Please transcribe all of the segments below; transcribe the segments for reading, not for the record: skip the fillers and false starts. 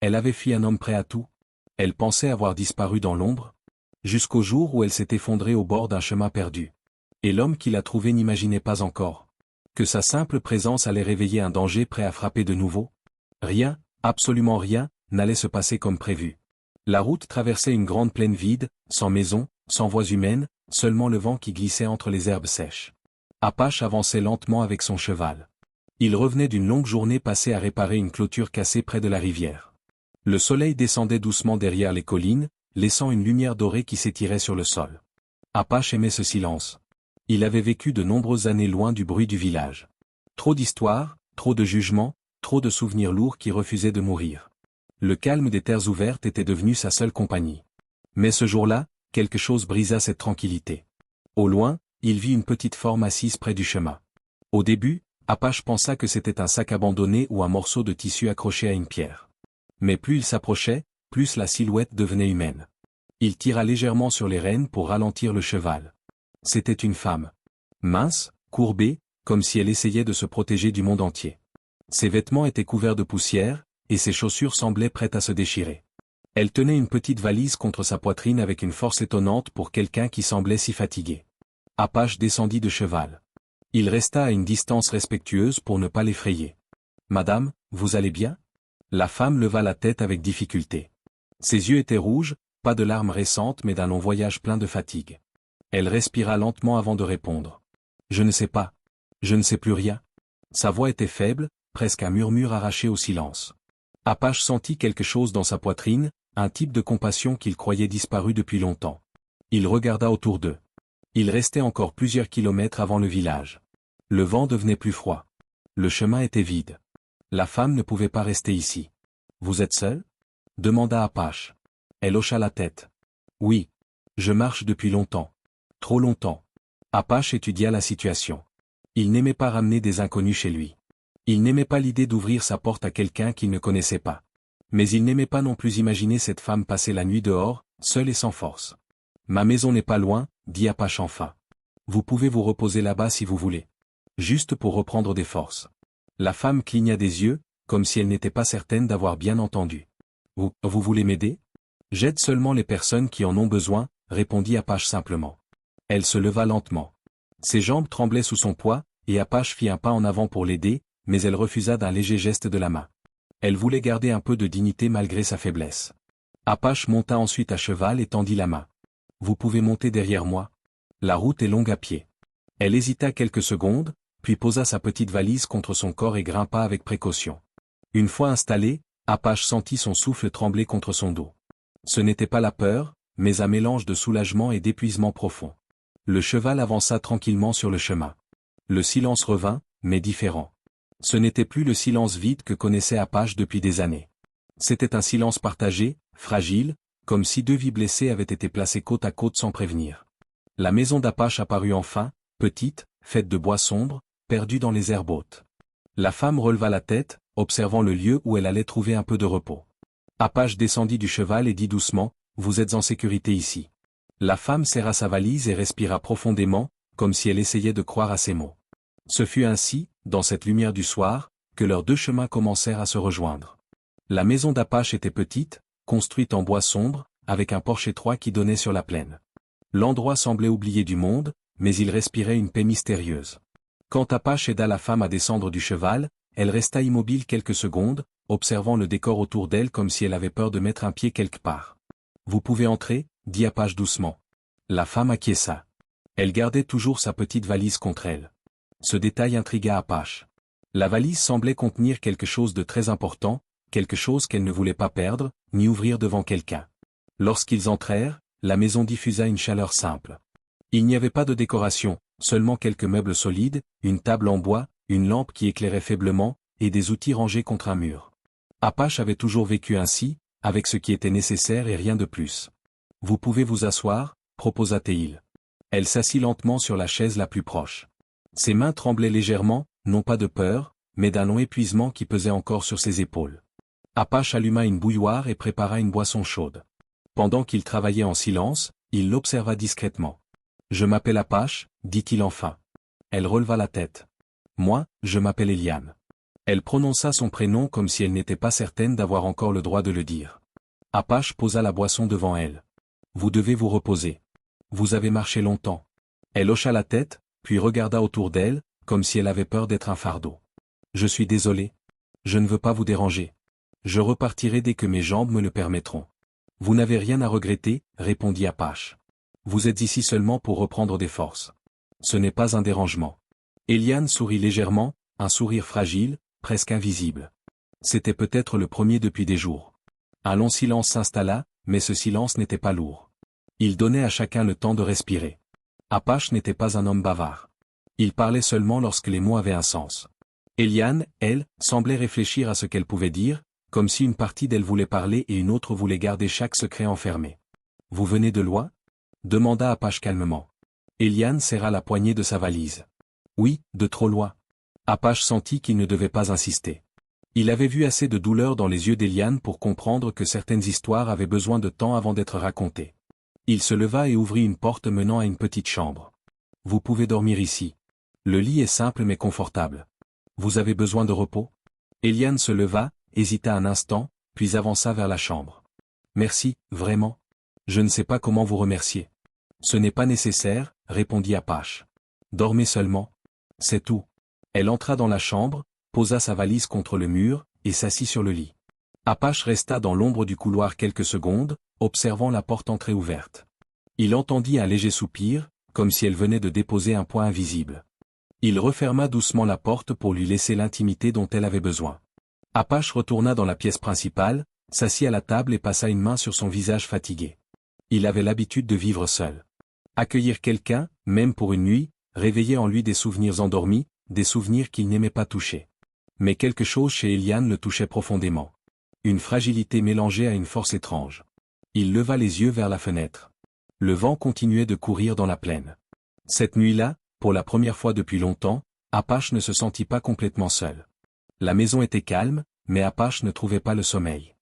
Elle avait fui un homme prêt à tout. Elle pensait avoir disparu dans l'ombre. Jusqu'au jour où elle s'est effondrée au bord d'un chemin perdu. Et l'homme qui l'a trouvée n'imaginait pas encore que sa simple présence allait réveiller un danger prêt à frapper de nouveau. Rien, absolument rien, n'allait se passer comme prévu. La route traversait une grande plaine vide, sans maison, sans voies humaines, seulement le vent qui glissait entre les herbes sèches. Apache avançait lentement avec son cheval. Il revenait d'une longue journée passée à réparer une clôture cassée près de la rivière. Le soleil descendait doucement derrière les collines, laissant une lumière dorée qui s'étirait sur le sol. Apache aimait ce silence. Il avait vécu de nombreuses années loin du bruit du village. Trop d'histoires, trop de jugements, trop de souvenirs lourds qui refusaient de mourir. Le calme des terres ouvertes était devenu sa seule compagnie. Mais ce jour-là, quelque chose brisa cette tranquillité. Au loin, il vit une petite forme assise près du chemin. Au début, Apache pensa que c'était un sac abandonné ou un morceau de tissu accroché à une pierre. Mais plus il s'approchait, plus la silhouette devenait humaine. Il tira légèrement sur les rênes pour ralentir le cheval. C'était une femme. Mince, courbée, comme si elle essayait de se protéger du monde entier. Ses vêtements étaient couverts de poussière, et ses chaussures semblaient prêtes à se déchirer. Elle tenait une petite valise contre sa poitrine avec une force étonnante pour quelqu'un qui semblait si fatigué. Apache descendit de cheval. Il resta à une distance respectueuse pour ne pas l'effrayer. « Madame, vous allez bien ?» La femme leva la tête avec difficulté. Ses yeux étaient rouges, pas de larmes récentes mais d'un long voyage plein de fatigue. Elle respira lentement avant de répondre. « Je ne sais pas. Je ne sais plus rien. » Sa voix était faible, presque un murmure arraché au silence. Apache sentit quelque chose dans sa poitrine, un type de compassion qu'il croyait disparu depuis longtemps. Il regarda autour d'eux. Il restait encore plusieurs kilomètres avant le village. Le vent devenait plus froid. Le chemin était vide. La femme ne pouvait pas rester ici. « Vous êtes seule ?» demanda Apache. Elle hocha la tête. « Oui. Je marche depuis longtemps. Trop longtemps. » Apache étudia la situation. Il n'aimait pas ramener des inconnus chez lui. Il n'aimait pas l'idée d'ouvrir sa porte à quelqu'un qu'il ne connaissait pas. Mais il n'aimait pas non plus imaginer cette femme passer la nuit dehors, seule et sans force. « Ma maison n'est pas loin, » dit Apache enfin. « Vous pouvez vous reposer là-bas si vous voulez. Juste pour reprendre des forces. » La femme cligna des yeux, comme si elle n'était pas certaine d'avoir bien entendu. « Vous voulez m'aider ?»« J'aide seulement les personnes qui en ont besoin, » répondit Apache simplement. Elle se leva lentement. Ses jambes tremblaient sous son poids, et Apache fit un pas en avant pour l'aider, mais elle refusa d'un léger geste de la main. Elle voulait garder un peu de dignité malgré sa faiblesse. Apache monta ensuite à cheval et tendit la main. « Vous pouvez monter derrière moi. La route est longue à pied. » Elle hésita quelques secondes, puis posa sa petite valise contre son corps et grimpa avec précaution. Une fois installée, Apache sentit son souffle trembler contre son dos. Ce n'était pas la peur, mais un mélange de soulagement et d'épuisement profond. Le cheval avança tranquillement sur le chemin. Le silence revint, mais différent. Ce n'était plus le silence vide que connaissait Apache depuis des années. C'était un silence partagé, fragile, comme si deux vies blessées avaient été placées côte à côte sans prévenir. La maison d'Apache apparut enfin, petite, faite de bois sombre, perdue dans les herbes hautes. La femme releva la tête, observant le lieu où elle allait trouver un peu de repos. Apache descendit du cheval et dit doucement, « Vous êtes en sécurité ici. » La femme serra sa valise et respira profondément, comme si elle essayait de croire à ses mots. Ce fut ainsi, dans cette lumière du soir, que leurs deux chemins commencèrent à se rejoindre. La maison d'Apache était petite, construite en bois sombre, avec un porche étroit qui donnait sur la plaine. L'endroit semblait oublié du monde, mais il respirait une paix mystérieuse. Quand Apache aida la femme à descendre du cheval, elle resta immobile quelques secondes, observant le décor autour d'elle comme si elle avait peur de mettre un pied quelque part. « Vous pouvez entrer » dit Apache doucement. La femme acquiesça. Elle gardait toujours sa petite valise contre elle. Ce détail intrigua Apache. La valise semblait contenir quelque chose de très important, quelque chose qu'elle ne voulait pas perdre, ni ouvrir devant quelqu'un. Lorsqu'ils entrèrent, la maison diffusa une chaleur simple. Il n'y avait pas de décoration, seulement quelques meubles solides, une table en bois, une lampe qui éclairait faiblement, et des outils rangés contre un mur. Apache avait toujours vécu ainsi, avec ce qui était nécessaire et rien de plus. « Vous pouvez vous asseoir » proposa-t-il. Elle s'assit lentement sur la chaise la plus proche. Ses mains tremblaient légèrement, non pas de peur, mais d'un long épuisement qui pesait encore sur ses épaules. Apache alluma une bouilloire et prépara une boisson chaude. Pendant qu'il travaillait en silence, il l'observa discrètement. « Je m'appelle Apache » dit-il enfin. Elle releva la tête. « Moi, je m'appelle Eliane. » Elle prononça son prénom comme si elle n'était pas certaine d'avoir encore le droit de le dire. Apache posa la boisson devant elle. Vous devez vous reposer. Vous avez marché longtemps. Elle hocha la tête, puis regarda autour d'elle, comme si elle avait peur d'être un fardeau. Je suis désolé. Je ne veux pas vous déranger. Je repartirai dès que mes jambes me le permettront. Vous n'avez rien à regretter, répondit Apache. Vous êtes ici seulement pour reprendre des forces. Ce n'est pas un dérangement. Eliane sourit légèrement, un sourire fragile, presque invisible. C'était peut-être le premier depuis des jours. Un long silence s'installa, mais ce silence n'était pas lourd. Il donnait à chacun le temps de respirer. Apache n'était pas un homme bavard. Il parlait seulement lorsque les mots avaient un sens. Eliane, elle, semblait réfléchir à ce qu'elle pouvait dire, comme si une partie d'elle voulait parler et une autre voulait garder chaque secret enfermé. « Vous venez de loin ?» demanda Apache calmement. Eliane serra la poignée de sa valise. « Oui, de trop loin. » Apache sentit qu'il ne devait pas insister. Il avait vu assez de douleur dans les yeux d'Eliane pour comprendre que certaines histoires avaient besoin de temps avant d'être racontées. Il se leva et ouvrit une porte menant à une petite chambre. « Vous pouvez dormir ici. Le lit est simple mais confortable. Vous avez besoin de repos ?» Eliane se leva, hésita un instant, puis avança vers la chambre. « Merci, vraiment. Je ne sais pas comment vous remercier. »« Ce n'est pas nécessaire, » répondit Apache. « Dormez seulement. C'est tout. » Elle entra dans la chambre, posa sa valise contre le mur, et s'assit sur le lit. Apache resta dans l'ombre du couloir quelques secondes, observant la porte entrée-ouverte. Il entendit un léger soupir, comme si elle venait de déposer un poids invisible. Il referma doucement la porte pour lui laisser l'intimité dont elle avait besoin. Apache retourna dans la pièce principale, s'assit à la table et passa une main sur son visage fatigué. Il avait l'habitude de vivre seul. Accueillir quelqu'un, même pour une nuit, réveillait en lui des souvenirs endormis, des souvenirs qu'il n'aimait pas toucher. Mais quelque chose chez Eliane le touchait profondément. Une fragilité mélangée à une force étrange. Il leva les yeux vers la fenêtre. Le vent continuait de courir dans la plaine. Cette nuit-là, pour la première fois depuis longtemps, Apache ne se sentit pas complètement seul. La maison était calme, mais Apache ne trouvait pas le sommeil.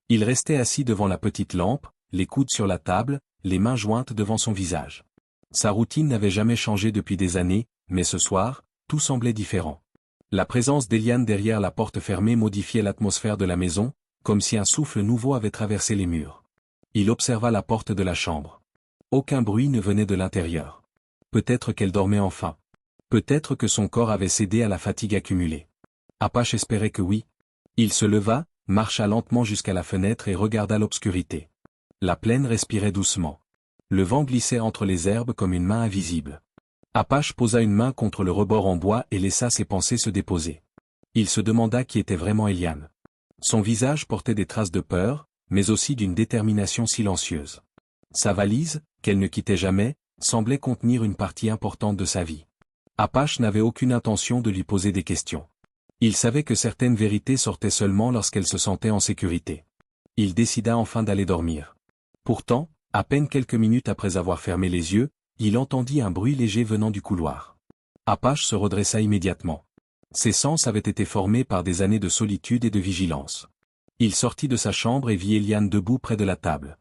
Il restait assis devant la petite lampe, les coudes sur la table, les mains jointes devant son visage. Sa routine n'avait jamais changé depuis des années, mais ce soir, tout semblait différent. La présence d'Eliane derrière la porte fermée modifiait l'atmosphère de la maison, comme si un souffle nouveau avait traversé les murs. Il observa la porte de la chambre. Aucun bruit ne venait de l'intérieur. Peut-être qu'elle dormait enfin. Peut-être que son corps avait cédé à la fatigue accumulée. Apache espérait que oui. Il se leva, marcha lentement jusqu'à la fenêtre et regarda l'obscurité. La plaine respirait doucement. Le vent glissait entre les herbes comme une main invisible. Apache posa une main contre le rebord en bois et laissa ses pensées se déposer. Il se demanda qui était vraiment Eliane. Son visage portait des traces de peur, mais aussi d'une détermination silencieuse. Sa valise, qu'elle ne quittait jamais, semblait contenir une partie importante de sa vie. Apache n'avait aucune intention de lui poser des questions. Il savait que certaines vérités sortaient seulement lorsqu'elle se sentait en sécurité. Il décida enfin d'aller dormir. Pourtant, à peine quelques minutes après avoir fermé les yeux, il entendit un bruit léger venant du couloir. Apache se redressa immédiatement. Ses sens avaient été formés par des années de solitude et de vigilance. Il sortit de sa chambre et vit Eliane debout près de la table.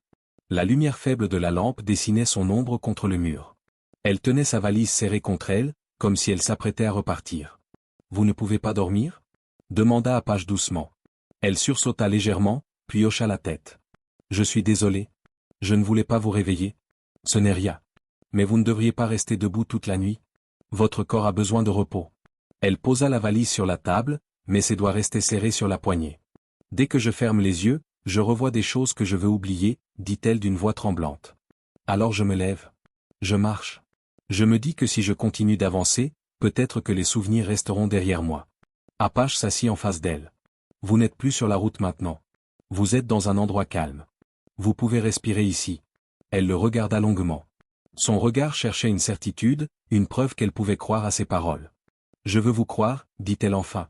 La lumière faible de la lampe dessinait son ombre contre le mur. Elle tenait sa valise serrée contre elle, comme si elle s'apprêtait à repartir. « Vous ne pouvez pas dormir ?» demanda Apache doucement. Elle sursauta légèrement, puis hocha la tête. « Je suis désolé. Je ne voulais pas vous réveiller. Ce n'est rien. Mais vous ne devriez pas rester debout toute la nuit. Votre corps a besoin de repos. » Elle posa la valise sur la table, mais ses doigts restaient serrés sur la poignée. « Dès que je ferme les yeux, je revois des choses que je veux oublier, » dit-elle d'une voix tremblante. Alors je me lève. Je marche. Je me dis que si je continue d'avancer, peut-être que les souvenirs resteront derrière moi. Apache s'assit en face d'elle. Vous n'êtes plus sur la route maintenant. Vous êtes dans un endroit calme. Vous pouvez respirer ici. Elle le regarda longuement. Son regard cherchait une certitude, une preuve qu'elle pouvait croire à ses paroles. Je veux vous croire, dit-elle enfin.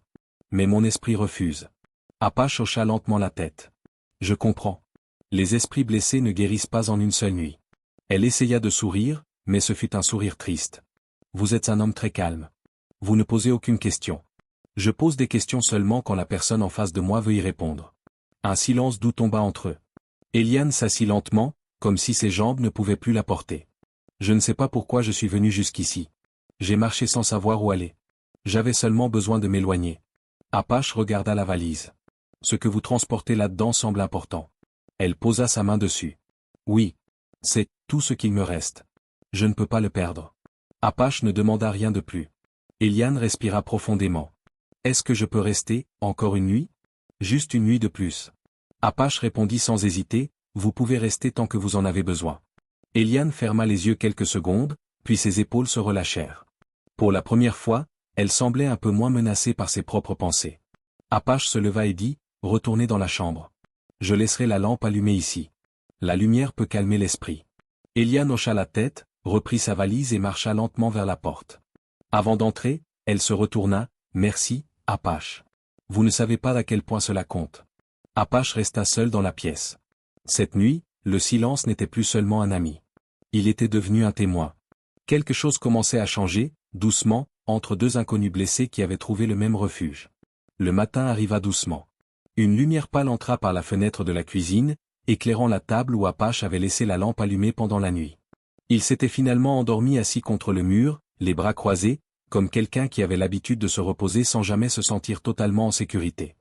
Mais mon esprit refuse. Apache hocha lentement la tête. Je comprends. Les esprits blessés ne guérissent pas en une seule nuit. Elle essaya de sourire, mais ce fut un sourire triste. Vous êtes un homme très calme. Vous ne posez aucune question. Je pose des questions seulement quand la personne en face de moi veut y répondre. Un silence doux tomba entre eux. Eliane s'assit lentement, comme si ses jambes ne pouvaient plus la porter. Je ne sais pas pourquoi je suis venu jusqu'ici. J'ai marché sans savoir où aller. J'avais seulement besoin de m'éloigner. Apache regarda la valise. Ce que vous transportez là-dedans semble important. Elle posa sa main dessus. Oui. C'est tout ce qu'il me reste. Je ne peux pas le perdre. Apache ne demanda rien de plus. Eliane respira profondément. Est-ce que je peux rester, encore une nuit? Juste une nuit de plus. Apache répondit sans hésiter, vous pouvez rester tant que vous en avez besoin. Eliane ferma les yeux quelques secondes, puis ses épaules se relâchèrent. Pour la première fois, elle semblait un peu moins menacée par ses propres pensées. Apache se leva et dit, retournez dans la chambre. Je laisserai la lampe allumée ici. La lumière peut calmer l'esprit. Eliane hocha la tête, reprit sa valise et marcha lentement vers la porte. Avant d'entrer, elle se retourna, merci, Apache. Vous ne savez pas à quel point cela compte. Apache resta seul dans la pièce. Cette nuit, le silence n'était plus seulement un ami. Il était devenu un témoin. Quelque chose commençait à changer, doucement, entre deux inconnus blessés qui avaient trouvé le même refuge. Le matin arriva doucement. Une lumière pâle entra par la fenêtre de la cuisine, éclairant la table où Apache avait laissé la lampe allumée pendant la nuit. Il s'était finalement endormi assis contre le mur, les bras croisés, comme quelqu'un qui avait l'habitude de se reposer sans jamais se sentir totalement en sécurité.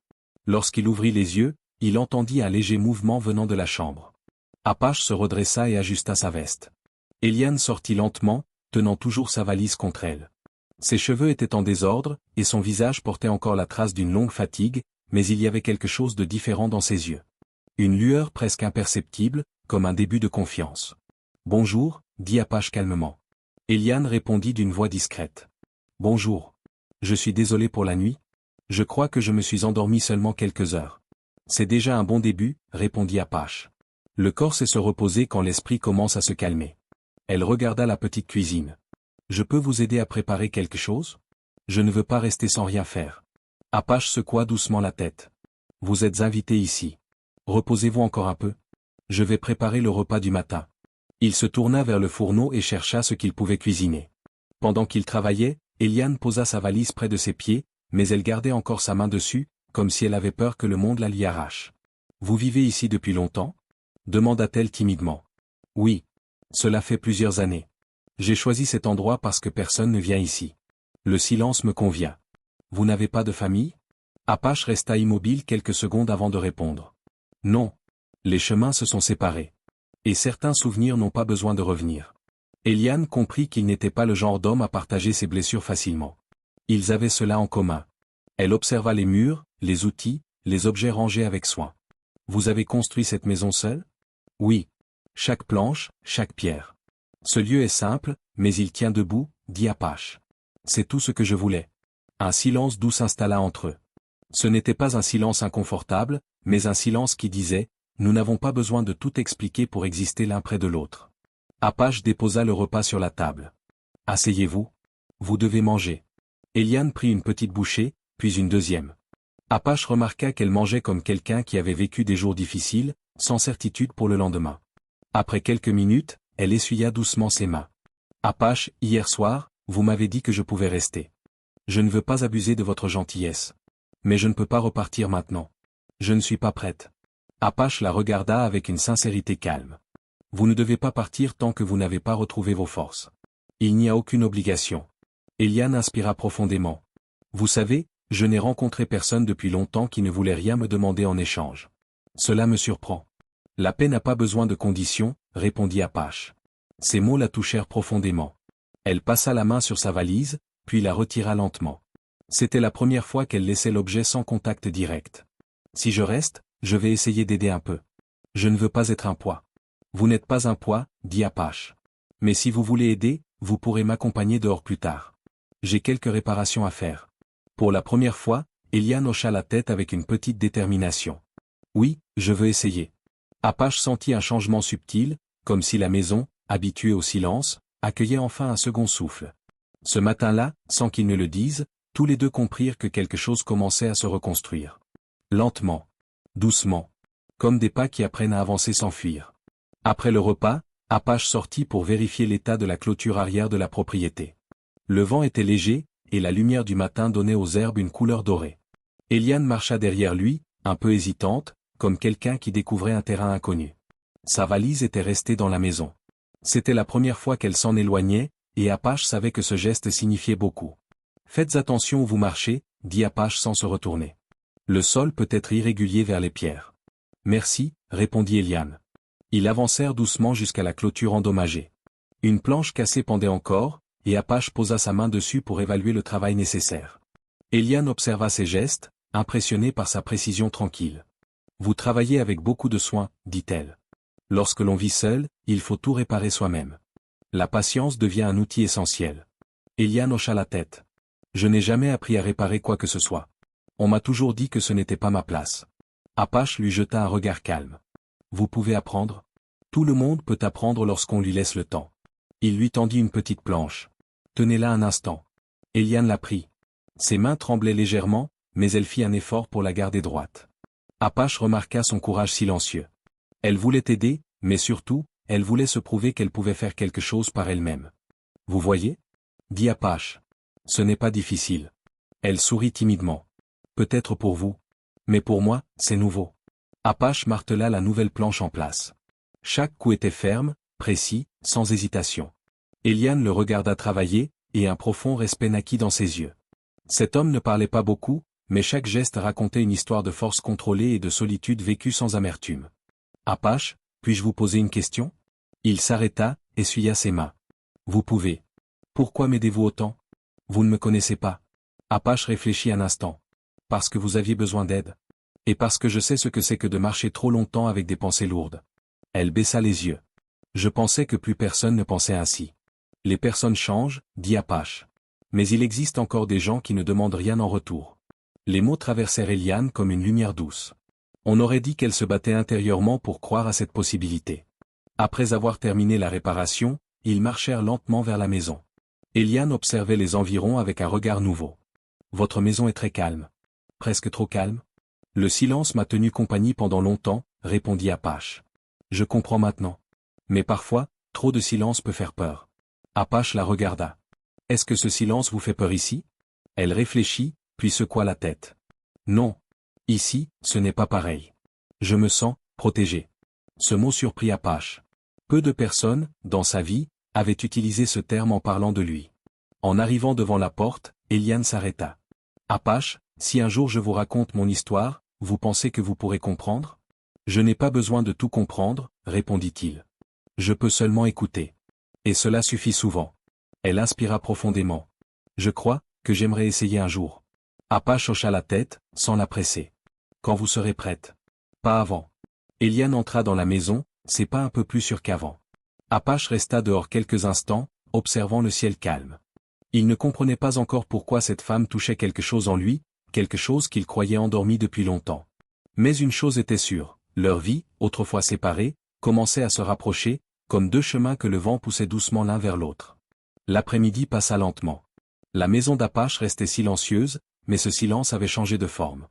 Lorsqu'il ouvrit les yeux, il entendit un léger mouvement venant de la chambre. Apache se redressa et ajusta sa veste. Eliane sortit lentement, tenant toujours sa valise contre elle. Ses cheveux étaient en désordre, et son visage portait encore la trace d'une longue fatigue, mais il y avait quelque chose de différent dans ses yeux. Une lueur presque imperceptible, comme un début de confiance. « Bonjour », dit Apache calmement. Eliane répondit d'une voix discrète. « Bonjour. Je suis désolé pour la nuit. Je crois que je me suis endormi seulement quelques heures. »« C'est déjà un bon début », répondit Apache. Le corps sait se reposer quand l'esprit commence à se calmer. Elle regarda la petite cuisine. « Je peux vous aider à préparer quelque chose? Je ne veux pas rester sans rien faire. » Apache secoua doucement la tête. « Vous êtes invité ici. Reposez-vous encore un peu. Je vais préparer le repas du matin. » Il se tourna vers le fourneau et chercha ce qu'il pouvait cuisiner. Pendant qu'il travaillait, Eliane posa sa valise près de ses pieds, mais elle gardait encore sa main dessus, comme si elle avait peur que le monde la lui arrache. « Vous vivez ici depuis longtemps ?» demanda-t-elle timidement. « Oui. Cela fait plusieurs années. J'ai choisi cet endroit parce que personne ne vient ici. Le silence me convient. Vous n'avez pas de famille? » Apache resta immobile quelques secondes avant de répondre. « Non. Les chemins se sont séparés. Et certains souvenirs n'ont pas besoin de revenir. » Eliane comprit qu'il n'était pas le genre d'homme à partager ses blessures facilement. Ils avaient cela en commun. Elle observa les murs, les outils, les objets rangés avec soin. « Vous avez construit cette maison seule? » « Oui. Chaque planche, chaque pierre. Ce lieu est simple, mais il tient debout, dit Apache. C'est tout ce que je voulais. » Un silence doux s'installa entre eux. Ce n'était pas un silence inconfortable, mais un silence qui disait « Nous n'avons pas besoin de tout expliquer pour exister l'un près de l'autre. » Apache déposa le repas sur la table. « Asseyez-vous. Vous devez manger. » Eliane prit une petite bouchée, puis une deuxième. Apache remarqua qu'elle mangeait comme quelqu'un qui avait vécu des jours difficiles, sans certitude pour le lendemain. Après quelques minutes, elle essuya doucement ses mains. « Apache, hier soir, vous m'avez dit que je pouvais rester. Je ne veux pas abuser de votre gentillesse. Mais je ne peux pas repartir maintenant. Je ne suis pas prête. » Apache la regarda avec une sincérité calme. « Vous ne devez pas partir tant que vous n'avez pas retrouvé vos forces. Il n'y a aucune obligation. » Eliane inspira profondément. « Vous savez, je n'ai rencontré personne depuis longtemps qui ne voulait rien me demander en échange. Cela me surprend. »« La paix n'a pas besoin de conditions, » répondit Apache. Ces mots la touchèrent profondément. Elle passa la main sur sa valise, puis la retira lentement. C'était la première fois qu'elle laissait l'objet sans contact direct. « Si je reste, je vais essayer d'aider un peu. Je ne veux pas être un poids. »« Vous n'êtes pas un poids, » dit Apache. « Mais si vous voulez aider, vous pourrez m'accompagner dehors plus tard. J'ai quelques réparations à faire. » Pour la première fois, Eliane hocha la tête avec une petite détermination. « Oui, je veux essayer. » Apache sentit un changement subtil, comme si la maison, habituée au silence, accueillait enfin un second souffle. Ce matin-là, sans qu'ils ne le disent, tous les deux comprirent que quelque chose commençait à se reconstruire. Lentement. Doucement. Comme des pas qui apprennent à avancer sans fuir. Après le repas, Apache sortit pour vérifier l'état de la clôture arrière de la propriété. Le vent était léger, et la lumière du matin donnait aux herbes une couleur dorée. Eliane marcha derrière lui, un peu hésitante, comme quelqu'un qui découvrait un terrain inconnu. Sa valise était restée dans la maison. C'était la première fois qu'elle s'en éloignait, et Apache savait que ce geste signifiait beaucoup. « Faites attention où vous marchez, » dit Apache sans se retourner. Le sol peut être irrégulier vers les pierres. Merci, répondit Eliane. Ils avancèrent doucement jusqu'à la clôture endommagée. Une planche cassée pendait encore, et Apache posa sa main dessus pour évaluer le travail nécessaire. Eliane observa ses gestes, impressionnée par sa précision tranquille. Vous travaillez avec beaucoup de soin, dit-elle. Lorsque l'on vit seul, il faut tout réparer soi-même. La patience devient un outil essentiel. Eliane hocha la tête. Je n'ai jamais appris à réparer quoi que ce soit. On m'a toujours dit que ce n'était pas ma place. Apache lui jeta un regard calme. Vous pouvez apprendre? Tout le monde peut apprendre lorsqu'on lui laisse le temps. Il lui tendit une petite planche. Tenez-la un instant. Eliane la prit. Ses mains tremblaient légèrement, mais elle fit un effort pour la garder droite. Apache remarqua son courage silencieux. Elle voulait aider, mais surtout, elle voulait se prouver qu'elle pouvait faire quelque chose par elle-même. Vous voyez? Dit Apache. Ce n'est pas difficile. Elle sourit timidement. Peut-être pour vous. Mais pour moi, c'est nouveau. Apache martela la nouvelle planche en place. Chaque coup était ferme, précis, sans hésitation. Eliane le regarda travailler, et un profond respect naquit dans ses yeux. Cet homme ne parlait pas beaucoup, mais chaque geste racontait une histoire de force contrôlée et de solitude vécue sans amertume. Apache, puis-je vous poser une question? Il s'arrêta, essuya ses mains. Vous pouvez. Pourquoi m'aidez-vous autant? Vous ne me connaissez pas. Apache réfléchit un instant. Parce que vous aviez besoin d'aide. Et parce que je sais ce que c'est que de marcher trop longtemps avec des pensées lourdes. Elle baissa les yeux. Je pensais que plus personne ne pensait ainsi. Les personnes changent, dit Apache. Mais il existe encore des gens qui ne demandent rien en retour. Les mots traversèrent Eliane comme une lumière douce. On aurait dit qu'elle se battait intérieurement pour croire à cette possibilité. Après avoir terminé la réparation, ils marchèrent lentement vers la maison. Eliane observait les environs avec un regard nouveau. Votre maison est très calme. Presque trop calme? Le silence m'a tenu compagnie pendant longtemps, répondit Apache. Je comprends maintenant. Mais parfois, trop de silence peut faire peur. Apache la regarda. Est-ce que ce silence vous fait peur ici? Elle réfléchit, puis secoua la tête. Non. Ici, ce n'est pas pareil. Je me sens protégé. Ce mot surprit Apache. Peu de personnes, dans sa vie, avaient utilisé ce terme en parlant de lui. En arrivant devant la porte, Eliane s'arrêta. Apache, si un jour je vous raconte mon histoire, vous pensez que vous pourrez comprendre? Je n'ai pas besoin de tout comprendre, répondit-il. Je peux seulement écouter. Et cela suffit souvent. Elle inspira profondément. Je crois que j'aimerais essayer un jour. Apache hocha la tête, sans la presser. Quand vous serez prête. Pas avant. Eliane entra dans la maison, ses pas un peu plus sûrs qu'avant. Apache resta dehors quelques instants, observant le ciel calme. Il ne comprenait pas encore pourquoi cette femme touchait quelque chose en lui, quelque chose qu'il croyait endormi depuis longtemps. Mais une chose était sûre, leur vie, autrefois séparée, commençait à se rapprocher, comme deux chemins que le vent poussait doucement l'un vers l'autre. L'après-midi passa lentement. La maison d'Apache restait silencieuse, mais ce silence avait changé de forme.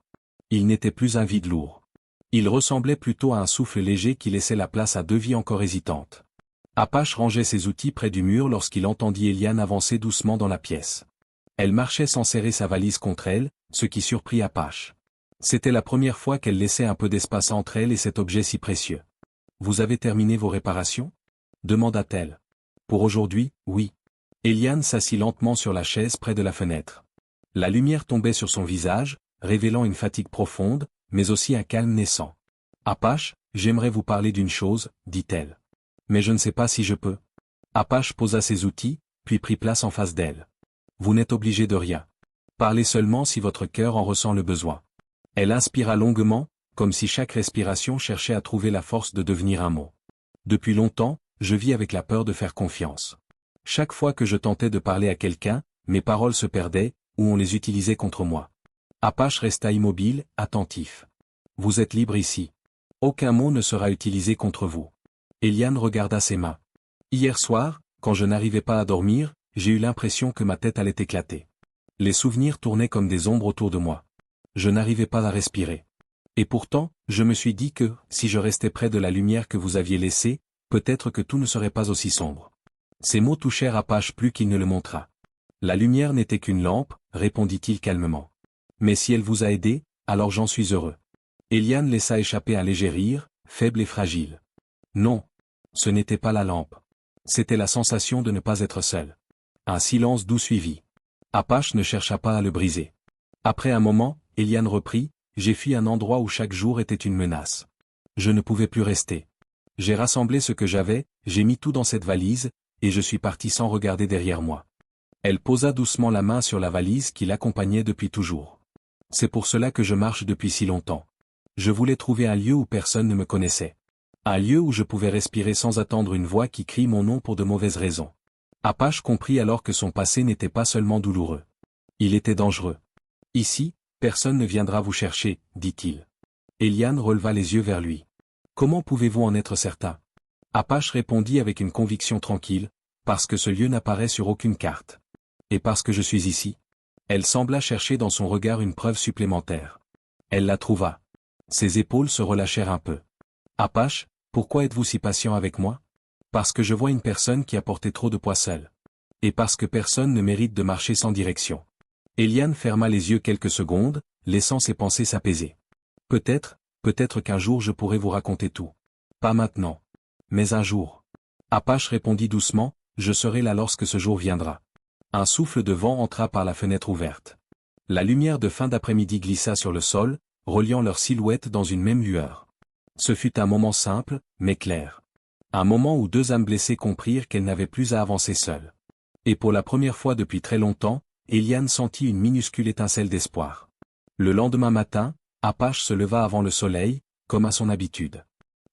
Il n'était plus un vide lourd. Il ressemblait plutôt à un souffle léger qui laissait la place à deux vies encore hésitantes. Apache rangeait ses outils près du mur lorsqu'il entendit Eliane avancer doucement dans la pièce. Elle marchait sans serrer sa valise contre elle, ce qui surprit Apache. C'était la première fois qu'elle laissait un peu d'espace entre elle et cet objet si précieux. « Vous avez terminé vos réparations ?» demanda-t-elle. « Pour aujourd'hui, oui. » Eliane s'assit lentement sur la chaise près de la fenêtre. La lumière tombait sur son visage, révélant une fatigue profonde, mais aussi un calme naissant. « Apache, j'aimerais vous parler d'une chose, dit-elle. Mais je ne sais pas si je peux. » Apache posa ses outils, puis prit place en face d'elle. « Vous n'êtes obligé de rien. Parlez seulement si votre cœur en ressent le besoin. » Elle inspira longuement, comme si chaque respiration cherchait à trouver la force de devenir un mot. « Depuis longtemps, je vis avec la peur de faire confiance. Chaque fois que je tentais de parler à quelqu'un, mes paroles se perdaient, ou on les utilisait contre moi. » Apache resta immobile, attentif. « Vous êtes libre ici. Aucun mot ne sera utilisé contre vous. » Eliane regarda ses mains. « Hier soir, quand je n'arrivais pas à dormir, j'ai eu l'impression que ma tête allait éclater. Les souvenirs tournaient comme des ombres autour de moi. Je n'arrivais pas à respirer. Et pourtant, je me suis dit que, si je restais près de la lumière que vous aviez laissée, peut-être que tout ne serait pas aussi sombre. » Ces mots touchèrent Apache plus qu'il ne le montra. « La lumière n'était qu'une lampe, répondit-il calmement. Mais si elle vous a aidé, alors j'en suis heureux. » Eliane laissa échapper un léger rire, faible et fragile. « Non. Ce n'était pas la lampe. C'était la sensation de ne pas être seul. » Un silence doux suivit. Apache ne chercha pas à le briser. Après un moment, Eliane reprit, j'ai fui un endroit où chaque jour était une menace. Je ne pouvais plus rester. J'ai rassemblé ce que j'avais, j'ai mis tout dans cette valise, et je suis parti sans regarder derrière moi. Elle posa doucement la main sur la valise qui l'accompagnait depuis toujours. C'est pour cela que je marche depuis si longtemps. Je voulais trouver un lieu où personne ne me connaissait. Un lieu où je pouvais respirer sans attendre une voix qui crie mon nom pour de mauvaises raisons. Apache comprit alors que son passé n'était pas seulement douloureux. Il était dangereux. Ici, personne ne viendra vous chercher, dit-il. Eliane releva les yeux vers lui. Comment pouvez-vous en être certain? Apache répondit avec une conviction tranquille, parce que ce lieu n'apparaît sur aucune carte. Et parce que je suis ici. Elle sembla chercher dans son regard une preuve supplémentaire. Elle la trouva. Ses épaules se relâchèrent un peu. Apache, pourquoi êtes-vous si patient avec moi? Parce que je vois une personne qui a porté trop de poids seule. Et parce que personne ne mérite de marcher sans direction. Eliane ferma les yeux quelques secondes, laissant ses pensées s'apaiser. Peut-être qu'un jour je pourrai vous raconter tout. Pas maintenant. Mais un jour. Apache répondit doucement, je serai là lorsque ce jour viendra. Un souffle de vent entra par la fenêtre ouverte. La lumière de fin d'après-midi glissa sur le sol, reliant leurs silhouettes dans une même lueur. Ce fut un moment simple, mais clair. Un moment où deux âmes blessées comprirent qu'elles n'avaient plus à avancer seules. Et pour la première fois depuis très longtemps, Eliane sentit une minuscule étincelle d'espoir. Le lendemain matin, Apache se leva avant le soleil, comme à son habitude.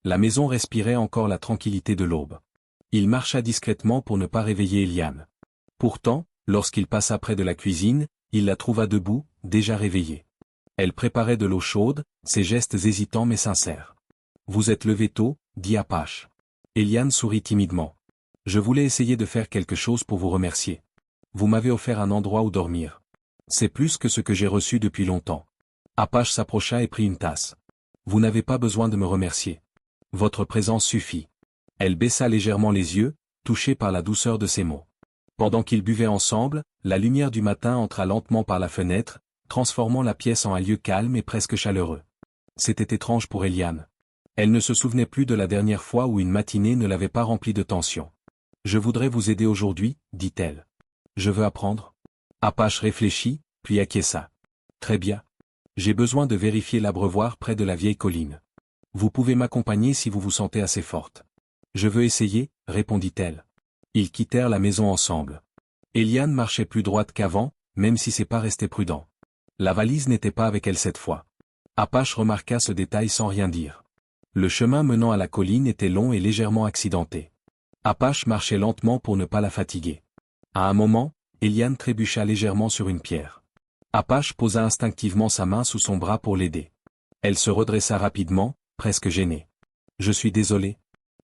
La maison respirait encore la tranquillité de l'aube. Il marcha discrètement pour ne pas réveiller Eliane. Pourtant, lorsqu'il passa près de la cuisine, il la trouva debout, déjà réveillée. Elle préparait de l'eau chaude, ses gestes hésitants mais sincères. Vous êtes levé tôt, dit Apache. Eliane sourit timidement. Je voulais essayer de faire quelque chose pour vous remercier. Vous m'avez offert un endroit où dormir. C'est plus que ce que j'ai reçu depuis longtemps. Apache s'approcha et prit une tasse. Vous n'avez pas besoin de me remercier. Votre présence suffit. Elle baissa légèrement les yeux, touchée par la douceur de ses mots. Pendant qu'ils buvaient ensemble, la lumière du matin entra lentement par la fenêtre, transformant la pièce en un lieu calme et presque chaleureux. C'était étrange pour Eliane. Elle ne se souvenait plus de la dernière fois où une matinée ne l'avait pas remplie de tension. Je voudrais vous aider aujourd'hui, dit-elle. Je veux apprendre. Apache réfléchit, puis acquiesça. Très bien. J'ai besoin de vérifier l'abreuvoir près de la vieille colline. Vous pouvez m'accompagner si vous vous sentez assez forte. Je veux essayer, répondit-elle. Ils quittèrent la maison ensemble. Eliane marchait plus droite qu'avant, même si c'est pas resté prudent. La valise n'était pas avec elle cette fois. Apache remarqua ce détail sans rien dire. Le chemin menant à la colline était long et légèrement accidenté. Apache marchait lentement pour ne pas la fatiguer. À un moment, Eliane trébucha légèrement sur une pierre. Apache posa instinctivement sa main sous son bras pour l'aider. Elle se redressa rapidement, presque gênée. Je suis désolé.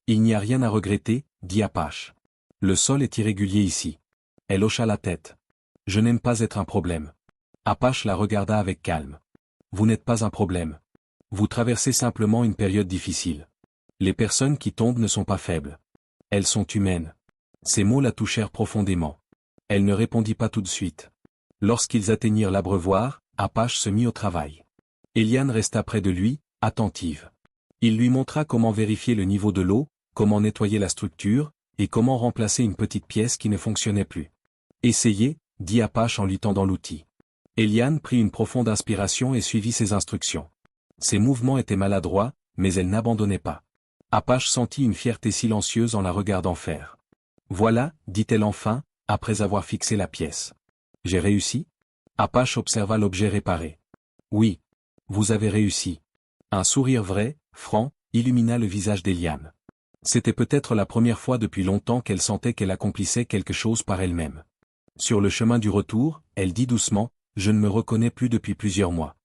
Il n'y a rien à regretter, dit Apache. Le sol est irrégulier ici. Elle hocha la tête. Je n'aime pas être un problème. Apache la regarda avec calme. Vous n'êtes pas un problème. Vous traversez simplement une période difficile. Les personnes qui tombent ne sont pas faibles. Elles sont humaines. Ces mots la touchèrent profondément. Elle ne répondit pas tout de suite. Lorsqu'ils atteignirent l'abreuvoir, Apache se mit au travail. Eliane resta près de lui, attentive. Il lui montra comment vérifier le niveau de l'eau, comment nettoyer la structure, et comment remplacer une petite pièce qui ne fonctionnait plus. Essayez, dit Apache en lui tendant l'outil. Eliane prit une profonde inspiration et suivit ses instructions. Ses mouvements étaient maladroits, mais elle n'abandonnait pas. Apache sentit une fierté silencieuse en la regardant faire. Voilà, dit-elle enfin, après avoir fixé la pièce. J'ai réussi? Apache observa l'objet réparé. Oui. Vous avez réussi. Un sourire vrai, franc, illumina le visage d'Eliane. C'était peut-être la première fois depuis longtemps qu'elle sentait qu'elle accomplissait quelque chose par elle-même. Sur le chemin du retour, elle dit doucement, je ne me reconnais plus depuis plusieurs mois.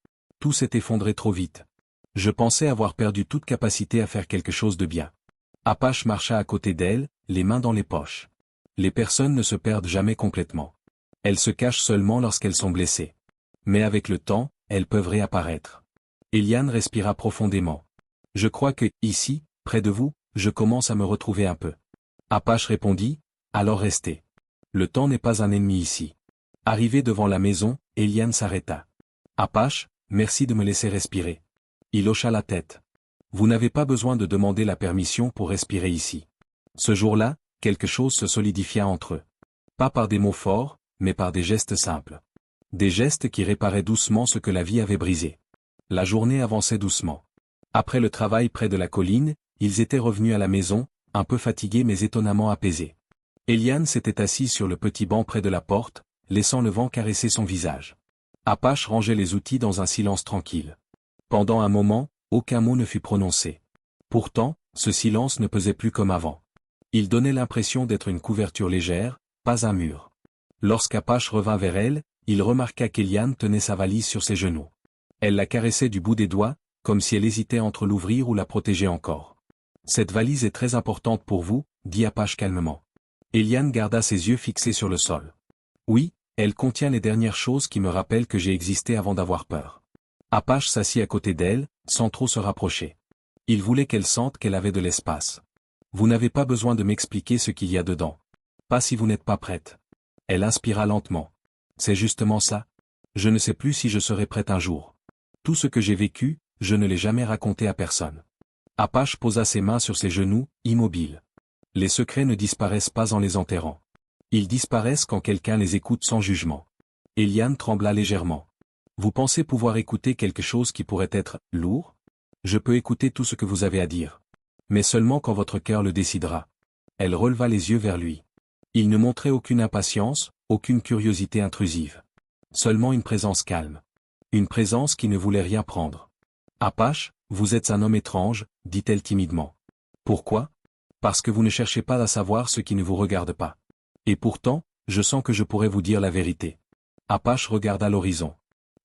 Tout s'est effondré trop vite. Je pensais avoir perdu toute capacité à faire quelque chose de bien. Apache marcha à côté d'elle, les mains dans les poches. Les personnes ne se perdent jamais complètement. Elles se cachent seulement lorsqu'elles sont blessées. Mais avec le temps, elles peuvent réapparaître. Eliane respira profondément. Je crois que, ici, près de vous, je commence à me retrouver un peu. Apache répondit, alors restez. Le temps n'est pas un ennemi ici. Arrivé devant la maison, Eliane s'arrêta. Apache, merci de me laisser respirer. Il hocha la tête. Vous n'avez pas besoin de demander la permission pour respirer ici. Ce jour-là, quelque chose se solidifia entre eux. Pas par des mots forts, mais par des gestes simples. Des gestes qui réparaient doucement ce que la vie avait brisé. La journée avançait doucement. Après le travail près de la colline, ils étaient revenus à la maison, un peu fatigués mais étonnamment apaisés. Eliane s'était assise sur le petit banc près de la porte, laissant le vent caresser son visage. Apache rangeait les outils dans un silence tranquille. Pendant un moment, aucun mot ne fut prononcé. Pourtant, ce silence ne pesait plus comme avant. Il donnait l'impression d'être une couverture légère, pas un mur. Lorsqu'Apache revint vers elle, il remarqua qu'Eliane tenait sa valise sur ses genoux. Elle la caressait du bout des doigts, comme si elle hésitait entre l'ouvrir ou la protéger encore. « Cette valise est très importante pour vous, dit Apache calmement. Eliane garda ses yeux fixés sur le sol. Oui, elle contient les dernières choses qui me rappellent que j'ai existé avant d'avoir peur. Apache s'assit à côté d'elle, sans trop se rapprocher. Il voulait qu'elle sente qu'elle avait de l'espace. Vous n'avez pas besoin de m'expliquer ce qu'il y a dedans. Pas si vous n'êtes pas prête. Elle inspira lentement. C'est justement ça. Je ne sais plus si je serai prête un jour. Tout ce que j'ai vécu, je ne l'ai jamais raconté à personne. Apache posa ses mains sur ses genoux, immobile. Les secrets ne disparaissent pas en les enterrant. Ils disparaissent quand quelqu'un les écoute sans jugement. Eliane trembla légèrement. Vous pensez pouvoir écouter quelque chose qui pourrait être lourd? Je peux écouter tout ce que vous avez à dire. Mais seulement quand votre cœur le décidera. Elle releva les yeux vers lui. Il ne montrait aucune impatience, aucune curiosité intrusive. Seulement une présence calme. Une présence qui ne voulait rien prendre. Apache, vous êtes un homme étrange, dit-elle timidement. Pourquoi? Parce que vous ne cherchez pas à savoir ce qui ne vous regarde pas. Et pourtant, je sens que je pourrais vous dire la vérité. Apache regarda l'horizon.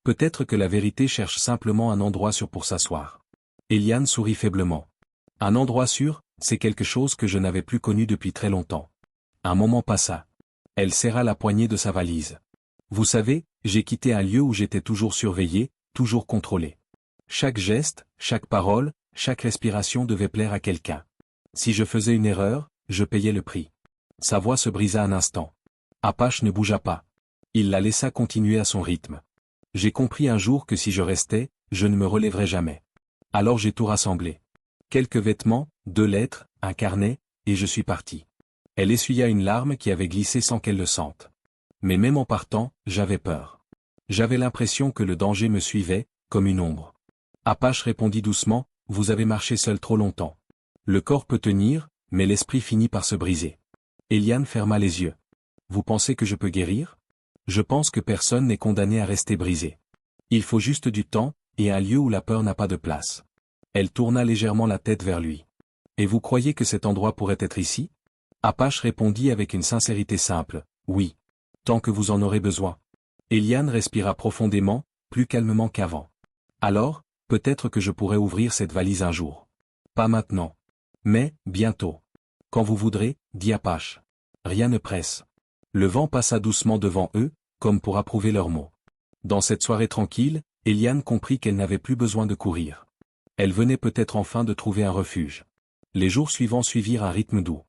Peut-être que la vérité cherche simplement un endroit sûr pour s'asseoir. Eliane sourit faiblement. Un endroit sûr, c'est quelque chose que je n'avais plus connu depuis très longtemps. Un moment passa. Elle serra la poignée de sa valise. Vous savez, j'ai quitté un lieu où j'étais toujours surveillé, toujours contrôlé. Chaque geste, chaque parole, chaque respiration devait plaire à quelqu'un. Si je faisais une erreur, je payais le prix. Sa voix se brisa un instant. Apache ne bougea pas. Il la laissa continuer à son rythme. J'ai compris un jour que si je restais, je ne me relèverais jamais. Alors j'ai tout rassemblé. Quelques vêtements, 2 lettres, un carnet, et je suis parti. Elle essuya une larme qui avait glissé sans qu'elle le sente. Mais même en partant, j'avais peur. J'avais l'impression que le danger me suivait, comme une ombre. Apache répondit doucement, vous avez marché seul trop longtemps. Le corps peut tenir, mais l'esprit finit par se briser. Eliane ferma les yeux. Vous pensez que je peux guérir? Je pense que personne n'est condamné à rester brisé. Il faut juste du temps, et un lieu où la peur n'a pas de place. Elle tourna légèrement la tête vers lui. Et vous croyez que cet endroit pourrait être ici? Apache répondit avec une sincérité simple, oui. Tant que vous en aurez besoin. Eliane respira profondément, plus calmement qu'avant. Alors, peut-être que je pourrais ouvrir cette valise un jour. Pas maintenant. Mais, bientôt. Quand vous voudrez, dit Apache. Rien ne presse. Le vent passa doucement devant eux, comme pour approuver leurs mots. Dans cette soirée tranquille, Eliane comprit qu'elle n'avait plus besoin de courir. Elle venait peut-être enfin de trouver un refuge. Les jours suivants suivirent un rythme doux.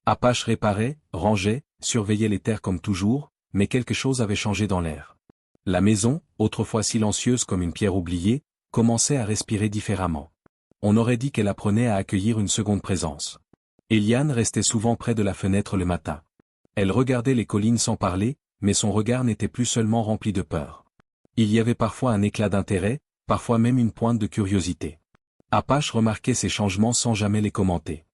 Apache réparait, rangeait, surveillait les terres comme toujours, mais quelque chose avait changé dans l'air. La maison, autrefois silencieuse comme une pierre oubliée, commençait à respirer différemment. On aurait dit qu'elle apprenait à accueillir une seconde présence. Eliane restait souvent près de la fenêtre le matin. Elle regardait les collines sans parler, mais son regard n'était plus seulement rempli de peur. Il y avait parfois un éclat d'intérêt, parfois même une pointe de curiosité. Apache remarquait ces changements sans jamais les commenter.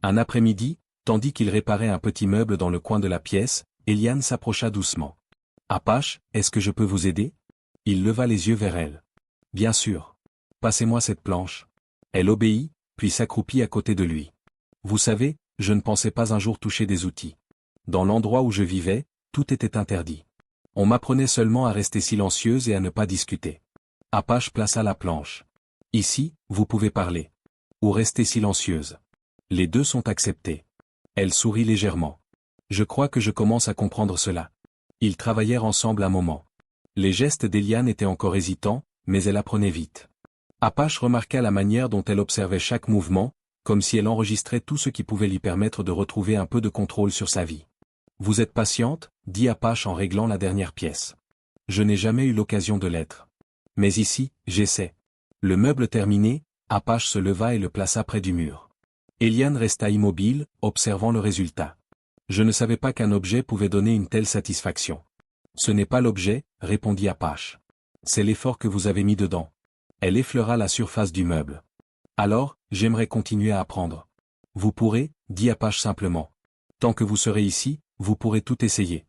Un après-midi, tandis qu'il réparait un petit meuble dans le coin de la pièce, Eliane s'approcha doucement. « Apache, est-ce que je peux vous aider ?» Il leva les yeux vers elle. « Bien sûr. Passez-moi cette planche. » Elle obéit, puis s'accroupit à côté de lui. « Vous savez, je ne pensais pas un jour toucher des outils. Dans l'endroit où je vivais, tout était interdit. On m'apprenait seulement à rester silencieuse et à ne pas discuter. » Apache plaça la planche. « Ici, vous pouvez parler. Ou rester silencieuse. Les deux sont acceptés. » Elle sourit légèrement. « Je crois que je commence à comprendre cela. » Ils travaillèrent ensemble un moment. Les gestes d'Eliane étaient encore hésitants, mais elle apprenait vite. Apache remarqua la manière dont elle observait chaque mouvement, comme si elle enregistrait tout ce qui pouvait lui permettre de retrouver un peu de contrôle sur sa vie. « Vous êtes patiente ?» dit Apache en réglant la dernière pièce. « Je n'ai jamais eu l'occasion de l'être. Mais ici, j'essaie. » Le meuble terminé, Apache se leva et le plaça près du mur. Eliane resta immobile, observant le résultat. Je ne savais pas qu'un objet pouvait donner une telle satisfaction. Ce n'est pas l'objet, répondit Apache. C'est l'effort que vous avez mis dedans. Elle effleura la surface du meuble. Alors, j'aimerais continuer à apprendre. Vous pourrez, dit Apache simplement. Tant que vous serez ici, vous pourrez tout essayer.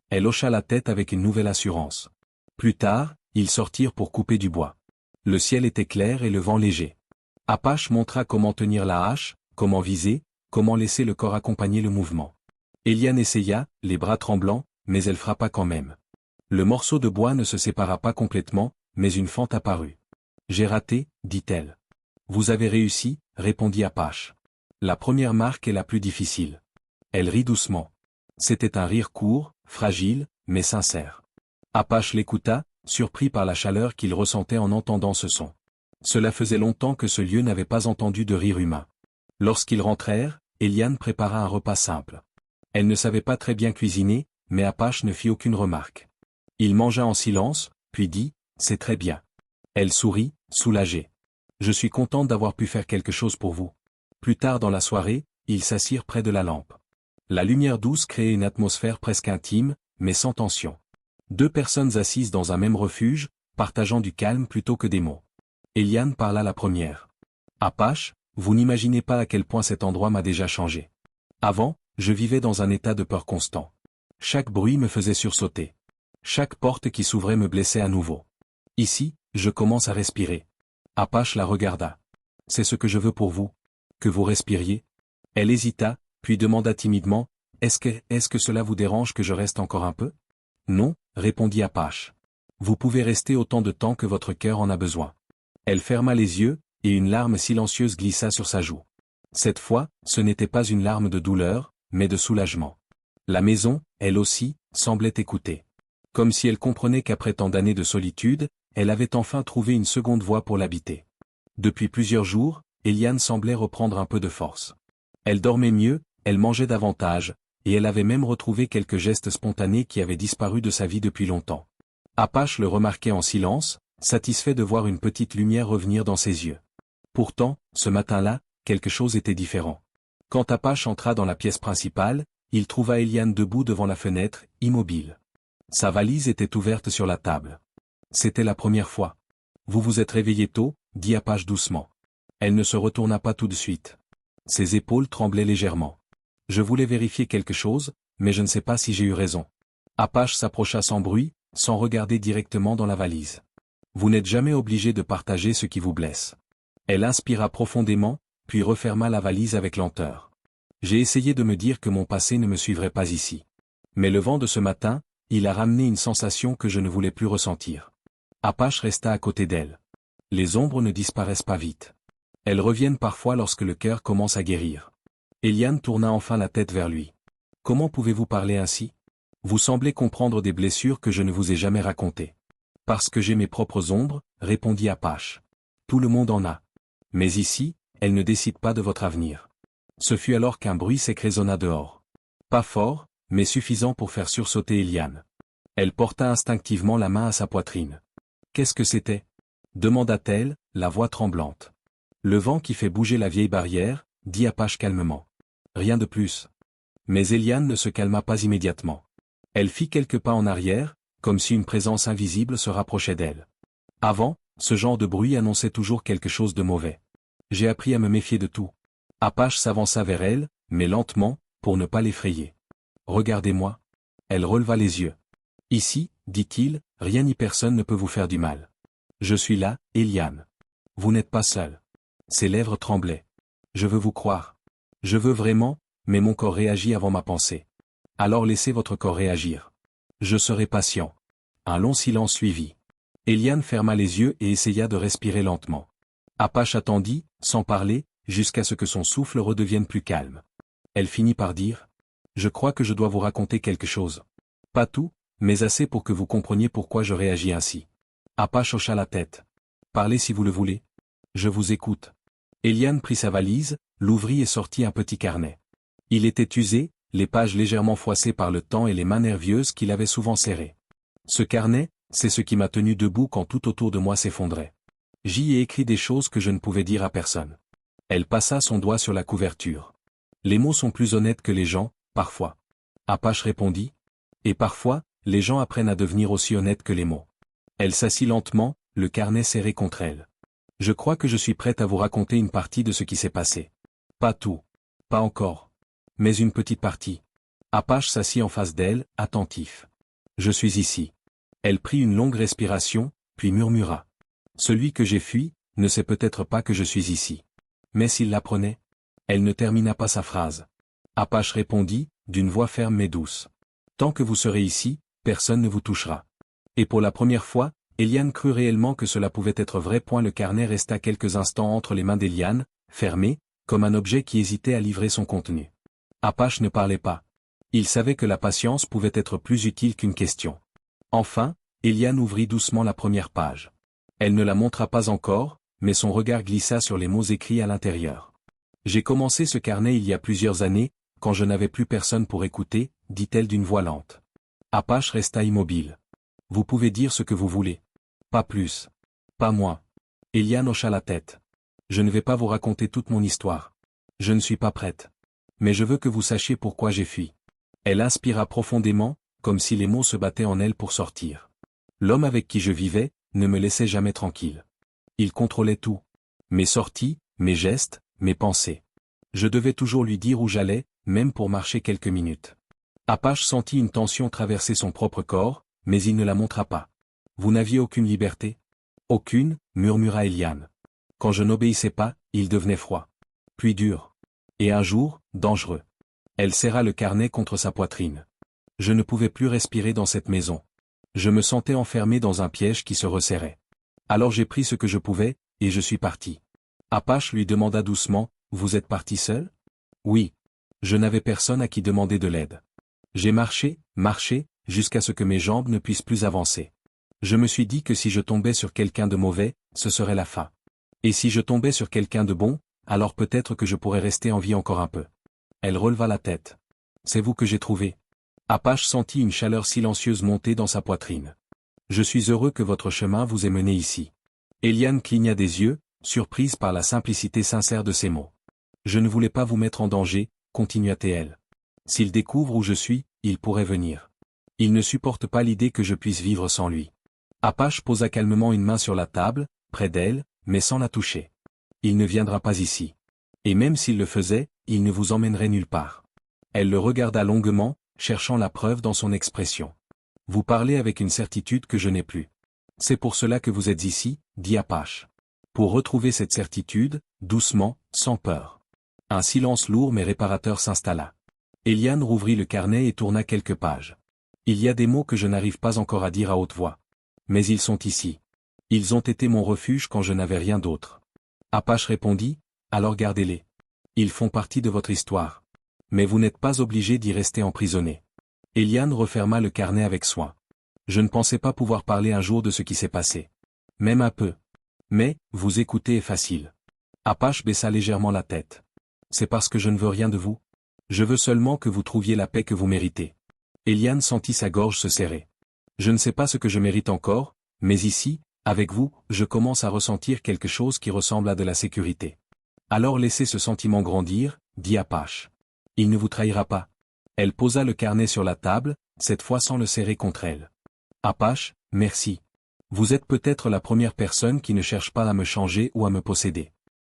Elle hocha la tête avec une nouvelle assurance. Plus tard, ils sortirent pour couper du bois. Le ciel était clair et le vent léger. Apache montra comment tenir la hache, comment viser, comment laisser le corps accompagner le mouvement. Eliane essaya, les bras tremblants, mais elle frappa quand même. Le morceau de bois ne se sépara pas complètement, mais une fente apparut. J'ai raté, dit-elle. Vous avez réussi, répondit Apache. La première marque est la plus difficile. Elle rit doucement. C'était un rire court, fragile, mais sincère. Apache l'écouta, surpris par la chaleur qu'il ressentait en entendant ce son. Cela faisait longtemps que ce lieu n'avait pas entendu de rire humain. Lorsqu'ils rentrèrent, Eliane prépara un repas simple. Elle ne savait pas très bien cuisiner, mais Apache ne fit aucune remarque. Il mangea en silence, puis dit, « C'est très bien. » Elle sourit, soulagée. « Je suis contente d'avoir pu faire quelque chose pour vous. » Plus tard dans la soirée, ils s'assirent près de la lampe. La lumière douce créait une atmosphère presque intime, mais sans tension. Deux personnes assises dans un même refuge, partageant du calme plutôt que des mots. Eliane parla la première. « Apache, vous n'imaginez pas à quel point cet endroit m'a déjà changé. Avant, je vivais dans un état de peur constant. Chaque bruit me faisait sursauter. Chaque porte qui s'ouvrait me blessait à nouveau. Ici, je commence à respirer. » Apache la regarda. « C'est ce que je veux pour vous. Que vous respiriez. » Elle hésita, puis demanda timidement, « Est-ce que cela vous dérange que je reste encore un peu ?»« Non, » répondit Apache. « Vous pouvez rester autant de temps que votre cœur en a besoin. » Elle ferma les yeux, et une larme silencieuse glissa sur sa joue. Cette fois, ce n'était pas une larme de douleur, mais de soulagement. La maison, elle aussi, semblait écouter. Comme si elle comprenait qu'après tant d'années de solitude, elle avait enfin trouvé une seconde voie pour l'habiter. Depuis plusieurs jours, Eliane semblait reprendre un peu de force. Elle dormait mieux, elle mangeait davantage, et elle avait même retrouvé quelques gestes spontanés qui avaient disparu de sa vie depuis longtemps. Apache le remarquait en silence, satisfait de voir une petite lumière revenir dans ses yeux. Pourtant, ce matin-là, quelque chose était différent. Quand Apache entra dans la pièce principale, il trouva Eliane debout devant la fenêtre, immobile. Sa valise était ouverte sur la table. C'était la première fois. « Vous vous êtes réveillé tôt » dit Apache doucement. Elle ne se retourna pas tout de suite. Ses épaules tremblaient légèrement. « Je voulais vérifier quelque chose, mais je ne sais pas si j'ai eu raison. » Apache s'approcha sans bruit, sans regarder directement dans la valise. « Vous n'êtes jamais obligé de partager ce qui vous blesse. » Elle inspira profondément, puis referma la valise avec lenteur. « J'ai essayé de me dire que mon passé ne me suivrait pas ici. Mais le vent de ce matin, il a ramené une sensation que je ne voulais plus ressentir. » Apache resta à côté d'elle. Les ombres ne disparaissent pas vite. Elles reviennent parfois lorsque le cœur commence à guérir. Eliane tourna enfin la tête vers lui. « Comment pouvez-vous parler ainsi? Vous semblez comprendre des blessures que je ne vous ai jamais racontées. »« Parce que j'ai mes propres ombres, » répondit Apache. « Tout le monde en a. Mais ici, elles ne décident pas de votre avenir. » Ce fut alors qu'un bruit sec résonna dehors. Pas fort, mais suffisant pour faire sursauter Eliane. Elle porta instinctivement la main à sa poitrine. « Qu'est-ce que c'était » demanda-t-elle, la voix tremblante. « Le vent qui fait bouger la vieille barrière, » dit Apache calmement. « Rien de plus. » Mais Eliane ne se calma pas immédiatement. Elle fit quelques pas en arrière, comme si une présence invisible se rapprochait d'elle. Avant, ce genre de bruit annonçait toujours quelque chose de mauvais. J'ai appris à me méfier de tout. Apache s'avança vers elle, mais lentement, pour ne pas l'effrayer. « Regardez-moi. » Elle releva les yeux. « Ici, dit-il, rien ni personne ne peut vous faire du mal. Je suis là, Eliane. Vous n'êtes pas seule. » Ses lèvres tremblaient. « Je veux vous croire. Je veux vraiment, mais mon corps réagit avant ma pensée. Alors laissez votre corps réagir. Je serai patient. » Un long silence suivit. Eliane ferma les yeux et essaya de respirer lentement. Apache attendit, sans parler, jusqu'à ce que son souffle redevienne plus calme. Elle finit par dire « Je crois que je dois vous raconter quelque chose. Pas tout, mais assez pour que vous compreniez pourquoi je réagis ainsi. » Apache hocha la tête. « Parlez si vous le voulez. Je vous écoute. » Eliane prit sa valise, l'ouvrit et sortit un petit carnet. Il était usé, les pages légèrement froissées par le temps et les mains nerveuses qui l'avaient souvent serré. Ce carnet, c'est ce qui m'a tenu debout quand tout autour de moi s'effondrait. J'y ai écrit des choses que je ne pouvais dire à personne. Elle passa son doigt sur la couverture. Les mots sont plus honnêtes que les gens, parfois. Apache répondit. Et parfois, les gens apprennent à devenir aussi honnêtes que les mots. Elle s'assit lentement, le carnet serré contre elle. Je crois que je suis prête à vous raconter une partie de ce qui s'est passé. Pas tout. Pas encore. Mais une petite partie. Apache s'assit en face d'elle, attentif. Je suis ici. Elle prit une longue respiration, puis murmura. Celui que j'ai fui, ne sait peut-être pas que je suis ici. Mais s'il l'apprenait? Elle ne termina pas sa phrase. Apache répondit, d'une voix ferme mais douce. Tant que vous serez ici, personne ne vous touchera. Et pour la première fois, Eliane crut réellement que cela pouvait être vrai. Le carnet resta quelques instants entre les mains d'Eliane, fermé, comme un objet qui hésitait à livrer son contenu. Apache ne parlait pas. Il savait que la patience pouvait être plus utile qu'une question. Enfin, Eliane ouvrit doucement la première page. Elle ne la montra pas encore, mais son regard glissa sur les mots écrits à l'intérieur. J'ai commencé ce carnet il y a plusieurs années, quand je n'avais plus personne pour écouter, dit-elle d'une voix lente. Apache resta immobile. Vous pouvez dire ce que vous voulez. Pas plus. Pas moins. Eliane hocha la tête. Je ne vais pas vous raconter toute mon histoire. Je ne suis pas prête. Mais je veux que vous sachiez pourquoi j'ai fui. Elle inspira profondément, comme si les mots se battaient en elle pour sortir. L'homme avec qui je vivais, ne me laissait jamais tranquille. Il contrôlait tout. Mes sorties, mes gestes, mes pensées. Je devais toujours lui dire où j'allais, même pour marcher quelques minutes. Apache sentit une tension traverser son propre corps, mais il ne la montra pas. Vous n'aviez aucune liberté? Aucune, murmura Eliane. Quand je n'obéissais pas, il devenait froid. Puis dur. Et un jour, dangereux. Elle serra le carnet contre sa poitrine. Je ne pouvais plus respirer dans cette maison. Je me sentais enfermé dans un piège qui se resserrait. Alors j'ai pris ce que je pouvais, et je suis parti. Apache lui demanda doucement, vous êtes parti seul? Oui. Je n'avais personne à qui demander de l'aide. J'ai marché, jusqu'à ce que mes jambes ne puissent plus avancer. Je me suis dit que si je tombais sur quelqu'un de mauvais, ce serait la fin. Et si je tombais sur quelqu'un de bon, alors peut-être que je pourrais rester en vie encore un peu. Elle releva la tête. C'est vous que j'ai trouvé. Apache sentit une chaleur silencieuse monter dans sa poitrine. Je suis heureux que votre chemin vous ait mené ici. Eliane cligna des yeux, surprise par la simplicité sincère de ses mots. Je ne voulais pas vous mettre en danger, continua-t-elle. S'il découvre où je suis, il pourrait venir. Il ne supporte pas l'idée que je puisse vivre sans lui. Apache posa calmement une main sur la table, près d'elle, mais sans la toucher. Il ne viendra pas ici. Et même s'il le faisait, il ne vous emmènerait nulle part. Elle le regarda longuement, cherchant la preuve dans son expression. Vous parlez avec une certitude que je n'ai plus. C'est pour cela que vous êtes ici, dit Apache. Pour retrouver cette certitude, doucement, sans peur. Un silence lourd mais réparateur s'installa. Eliane rouvrit le carnet et tourna quelques pages. Il y a des mots que je n'arrive pas encore à dire à haute voix. Mais ils sont ici. Ils ont été mon refuge quand je n'avais rien d'autre. Apache répondit, alors gardez-les. Ils font partie de votre histoire. Mais vous n'êtes pas obligé d'y rester emprisonné. Eliane referma le carnet avec soin. Je ne pensais pas pouvoir parler un jour de ce qui s'est passé. Même un peu. Mais, vous écouter est facile. Apache baissa légèrement la tête. C'est parce que je ne veux rien de vous. Je veux seulement que vous trouviez la paix que vous méritez. Eliane sentit sa gorge se serrer. Je ne sais pas ce que je mérite encore, mais ici, avec vous, je commence à ressentir quelque chose qui ressemble à de la sécurité. Alors laissez ce sentiment grandir, dit Apache. Il ne vous trahira pas. Elle posa le carnet sur la table, cette fois sans le serrer contre elle. Apache, merci. Vous êtes peut-être la première personne qui ne cherche pas à me changer ou à me posséder.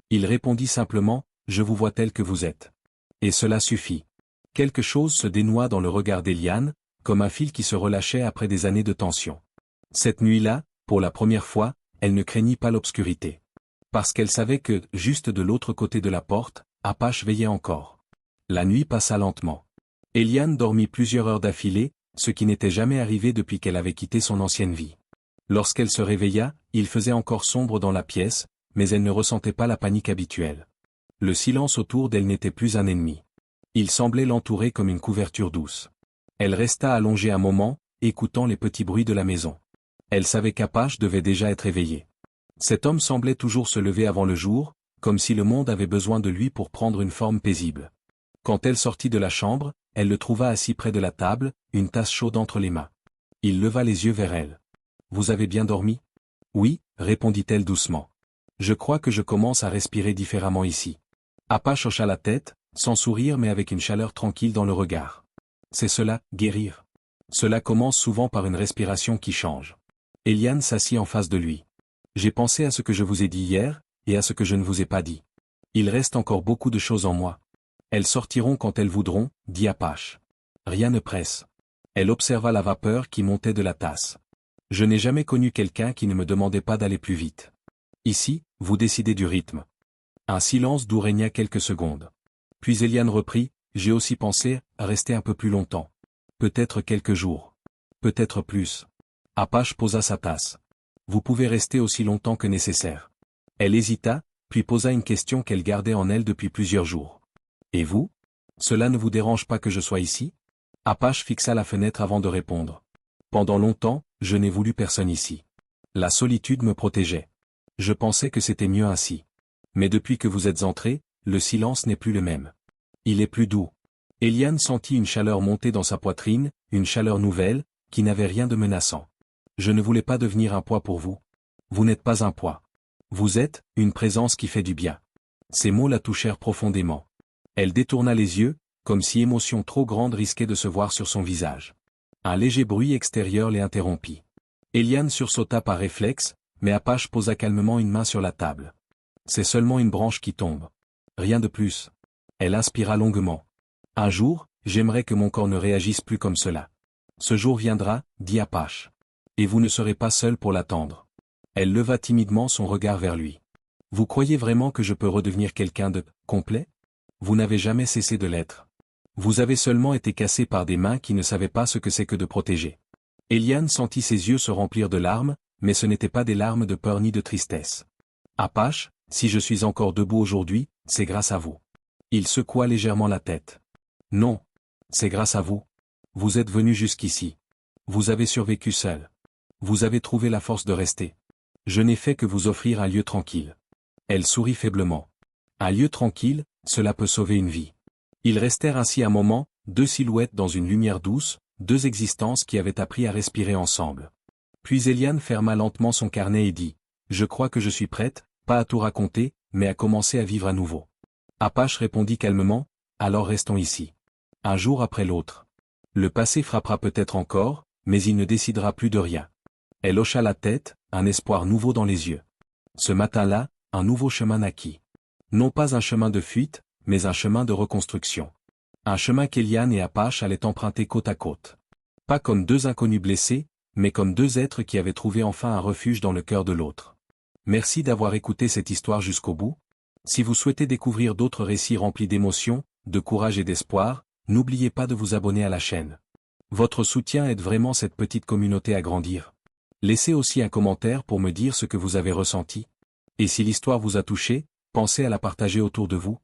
Il répondit simplement, je vous vois tel que vous êtes. Et cela suffit. Quelque chose se dénoua dans le regard d'Eliane, comme un fil qui se relâchait après des années de tension. Cette nuit-là, pour la première fois, elle ne craignit pas l'obscurité. Parce qu'elle savait que, juste de l'autre côté de la porte, Apache veillait encore. La nuit passa lentement. Eliane dormit plusieurs heures d'affilée, ce qui n'était jamais arrivé depuis qu'elle avait quitté son ancienne vie. Lorsqu'elle se réveilla, il faisait encore sombre dans la pièce, mais elle ne ressentait pas la panique habituelle. Le silence autour d'elle n'était plus un ennemi. Il semblait l'entourer comme une couverture douce. Elle resta allongée un moment, écoutant les petits bruits de la maison. Elle savait qu'Apache devait déjà être éveillé. Cet homme semblait toujours se lever avant le jour, comme si le monde avait besoin de lui pour prendre une forme paisible. Quand elle sortit de la chambre, elle le trouva assis près de la table, une tasse chaude entre les mains. Il leva les yeux vers elle. « Vous avez bien dormi ?» « Oui, » répondit-elle doucement. « Je crois que je commence à respirer différemment ici. » Apache hocha la tête, sans sourire mais avec une chaleur tranquille dans le regard. « C'est cela, guérir. Cela commence souvent par une respiration qui change. Eliane s'assit en face de lui. J'ai pensé à ce que je vous ai dit hier, et à ce que je ne vous ai pas dit. Il reste encore beaucoup de choses en moi. Elles sortiront quand elles voudront, dit Apache. Rien ne presse. Elle observa la vapeur qui montait de la tasse. Je n'ai jamais connu quelqu'un qui ne me demandait pas d'aller plus vite. Ici, vous décidez du rythme. Un silence doux régna quelques secondes. Puis Eliane reprit, j'ai aussi pensé à rester un peu plus longtemps. Peut-être quelques jours. Peut-être plus. Apache posa sa tasse. Vous pouvez rester aussi longtemps que nécessaire. Elle hésita, puis posa une question qu'elle gardait en elle depuis plusieurs jours. Et vous? Cela ne vous dérange pas que je sois ici? Apache fixa la fenêtre avant de répondre. Pendant longtemps, je n'ai voulu personne ici. La solitude me protégeait. Je pensais que c'était mieux ainsi. Mais depuis que vous êtes entré, le silence n'est plus le même. Il est plus doux. Eliane sentit une chaleur monter dans sa poitrine, une chaleur nouvelle, qui n'avait rien de menaçant. Je ne voulais pas devenir un poids pour vous. Vous n'êtes pas un poids. Vous êtes, une présence qui fait du bien. Ces mots la touchèrent profondément. Elle détourna les yeux, comme si émotion trop grande risquait de se voir sur son visage. Un léger bruit extérieur les interrompit. Eliane sursauta par réflexe, mais Apache posa calmement une main sur la table. C'est seulement une branche qui tombe. Rien de plus. Elle inspira longuement. Un jour, j'aimerais que mon corps ne réagisse plus comme cela. Ce jour viendra, dit Apache. Et vous ne serez pas seul pour l'attendre. Elle leva timidement son regard vers lui. Vous croyez vraiment que je peux redevenir quelqu'un de complet? Vous n'avez jamais cessé de l'être. Vous avez seulement été cassé par des mains qui ne savaient pas ce que c'est que de protéger. Eliane sentit ses yeux se remplir de larmes, mais ce n'étaient pas des larmes de peur ni de tristesse. Apache, si je suis encore debout aujourd'hui, c'est grâce à vous. Il secoua légèrement la tête. Non. C'est grâce à vous. Vous êtes venu jusqu'ici. Vous avez survécu seul. Vous avez trouvé la force de rester. Je n'ai fait que vous offrir un lieu tranquille. Elle sourit faiblement. Un lieu tranquille, cela peut sauver une vie. Ils restèrent ainsi un moment, deux silhouettes dans une lumière douce, deux existences qui avaient appris à respirer ensemble. Puis Eliane ferma lentement son carnet et dit, « Je crois que je suis prête, pas à tout raconter, mais à commencer à vivre à nouveau. » Apache répondit calmement, « Alors restons ici. Un jour après l'autre. Le passé frappera peut-être encore, mais il ne décidera plus de rien. » Elle hocha la tête, un espoir nouveau dans les yeux. Ce matin-là, un nouveau chemin naquit. Non pas un chemin de fuite, mais un chemin de reconstruction. Un chemin qu'Eliane et Apache allaient emprunter côte à côte. Pas comme deux inconnus blessés, mais comme deux êtres qui avaient trouvé enfin un refuge dans le cœur de l'autre. Merci d'avoir écouté cette histoire jusqu'au bout. Si vous souhaitez découvrir d'autres récits remplis d'émotions, de courage et d'espoir, n'oubliez pas de vous abonner à la chaîne. Votre soutien aide vraiment cette petite communauté à grandir. Laissez aussi un commentaire pour me dire ce que vous avez ressenti. Et si l'histoire vous a touché, pensez à la partager autour de vous.